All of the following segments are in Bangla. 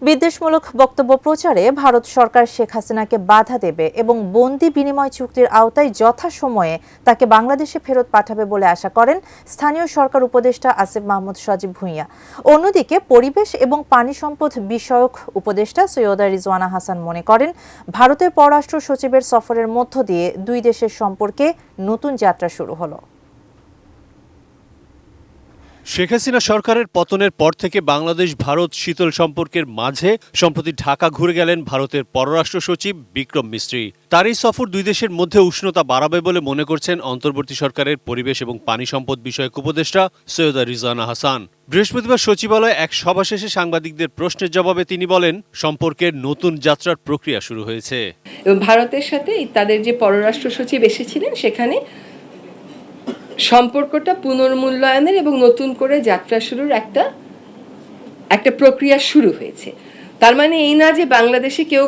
বিদ্বেষমূলক বক্তব্য প্রচারে ভারত সরকার শেখ হাসিনাকে বাধা দেবে এবং বন্দি বিনিময় চুক্তির আওতায় যথাসময়ে তাকে বাংলাদেশে ফেরত পাঠাবে বলে আশা করেন স্থানীয় সরকার উপদেষ্টা আসিফ মাহমুদ সজীব ভুঁইয়া। অন্যদিকে পরিবেশ এবং পানি সম্পদ বিষয়ক উপদেষ্টা সৈয়দা রিজওয়ানা হাসান মনে করেন, ভারতের পররাষ্ট্র সচিবের সফরের মধ্য দিয়ে দুই দেশের সম্পর্কে নতুন যাত্রা শুরু হলো। শেখ হাসিনা সরকারের পতনের পর থেকে বাংলাদেশ ভারত শীতল সম্পর্কের মাঝে সম্প্রতি ঢাকা ঘুরে গেলেন ভারতের পররাষ্ট্র সচিব বিক্রম মিস্ত্রি। তার এই সফর দুই দেশের মধ্যে উষ্ণতা বাড়াবে বলে মনে করছেন অন্তর্বর্তী সরকারের পরিবেশ এবং পানি সম্পদ বিষয়ক উপদেষ্টা সৈয়দা রিজওয়ানা হাসান। বৃহস্পতিবার সচিবালয়ে এক সভা শেষে সাংবাদিকদের প্রশ্নের জবাবে তিনি বলেন, সম্পর্কের নতুন যাত্রার প্রক্রিয়া শুরু হয়েছে। ভারতের সাথে তাদের যে পররাষ্ট্র সচিব এসেছিলেন, সেখানে সম্পর্কটা পুনর্মূল্যায়নের এবং নতুন করে যাত্রা শুরুর একটা প্রক্রিয়া শুরু হয়েছে। তার মানে এই না যে বাংলাদেশে কেউ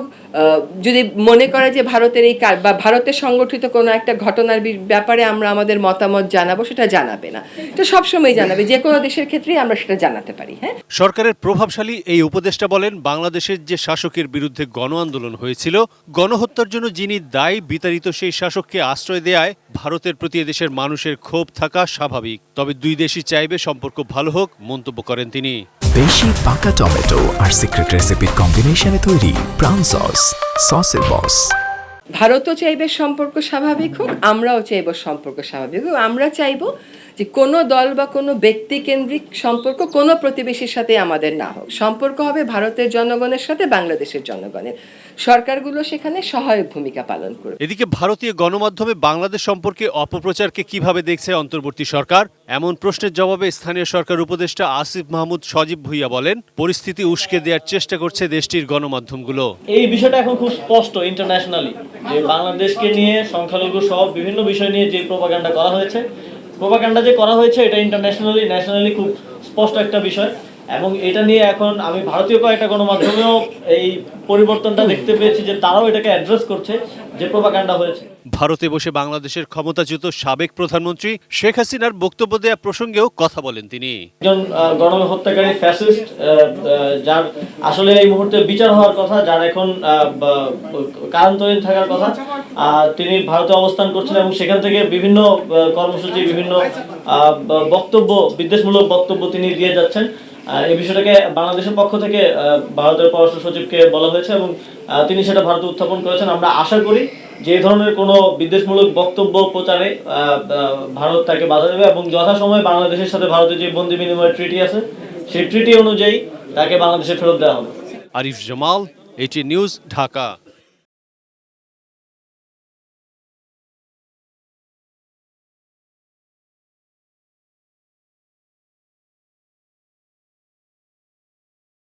যদি মনে করে যে ভারতের এই বা ভারতের সংগঠিত কোনো একটা ঘটনার ব্যাপারে আমরা আমাদের মতামত জানাবো, সেটা জানাবে না। এটা সবসময় জানাবে, যে কোনো দেশের ক্ষেত্রেই আমরা সেটা জানাতে পারি। হ্যাঁ, সরকারের প্রভাবশালী এই উপদেষ্টা বলেন, বাংলাদেশের যে শাসকের বিরুদ্ধে গণ আন্দোলন হয়েছিল, গণহত্যার জন্য যিনি দায়ী, বিতাড়িত সেই শাসককে আশ্রয় দেয়ায় ভারতের প্রতি এদেশের মানুষের ক্ষোভ থাকা স্বাভাবিক। তবে দুই দেশই চাইবে সম্পর্ক ভালো হোক, মন্তব্য করেন তিনি। দেশি পাকা টমেটো আর সিক্রেট রেসিপির কম্বিনেশনে তৈরি প্রাউন সস, সসের বস। ভারতও চাইবে সম্পর্ক স্বাভাবিক হোক, আমরাও চাইব সম্পর্ক স্বাভাবিক হোক। আমরা চাইব যে কোনো দল বা কোনো ব্যক্তি কেন্দ্রিক সম্পর্ক কোনো প্রতিবেশীর সাথে আমাদের না হোক। সম্পর্ক হবে ভারতের জনগণের সাথে বাংলাদেশের জনগণের। সরকারগুলো সেখানে সহায়ক ভূমিকা পালন করবে। এদিকে ভারতীয় গণমাধ্যমে বাংলাদেশ সম্পর্কে অপপ্রচারকে কিভাবে দেখছে অন্তর্বর্তী সরকার, এমন প্রশ্নের জবাবে স্থানীয় সরকার উপদেষ্টা আসিফ মাহমুদ সজীব ভুঁইয়া বলেন, পরিস্থিতি উস্কে দেওয়ার চেষ্টা করছে দেশটির গণমাধ্যমগুলো। এই বিষয়টা এখন খুব স্পষ্ট ইন্টারন্যাশনালি, যে বাংলাদেশকে নিয়ে সংখ্যালঘু সব বিভিন্ন বিষয় নিয়ে যে প্রোপাগান্ডা করা হয়েছে, এটা ইন্টারন্যাশনালি ন্যাশনালি খুব স্পষ্ট একটা বিষয়। এবং এটা নিয়ে এখন আমি ভারতীয় কয়েকটা গণমাধ্যমেও এই পরিবর্তনটা দেখতে পেয়েছি যে তারাও এটাকে অ্যাড্রেস করছে যে প্রোপাগান্ডা হয়েছে। ভারতে বসে বাংলাদেশের ক্ষমতাচ্যুত সাবেক প্রধানমন্ত্রী শেখ হাসিনার বক্তব্য দেওয়া প্রসঙ্গেও কথা বলেন তিনি। একজন গণহত্যাকারী ফ্যাসিস্ট, যার আসলে এই মুহূর্তে বিচার হওয়ার কথা, যার এখন কারান্তরীণ থাকার কথা, তিনি ভারতে অবস্থান করছেন এবং সেখান থেকে বিভিন্ন কর্মসূচি, বিভিন্ন বক্তব্য, বিদ্বেষমূলক বক্তব্য তিনি দিয়ে যাচ্ছেন। এই বিষয়টাকে বাংলাদেশের পক্ষ থেকে ভারতের পররাষ্ট্র সচিবকে বলা হয়েছে এবং তিনি সেটা ভারতে উত্থাপন করেছেন। আমরা আশা করি যে এই ধরনের কোনো বিদ্বেষমূলক বক্তব্য প্রচারে ভারত তাকে বাধা দেবে এবং যথাসময়ে বাংলাদেশের সাথে ভারতের যে বন্দি বিনিময় ট্রিটি আছে, সেই ট্রিটি অনুযায়ী তাকে বাংলাদেশে ফেরত দেওয়া হবে। আরিফ জামাল, এটি নিউজ, ঢাকা।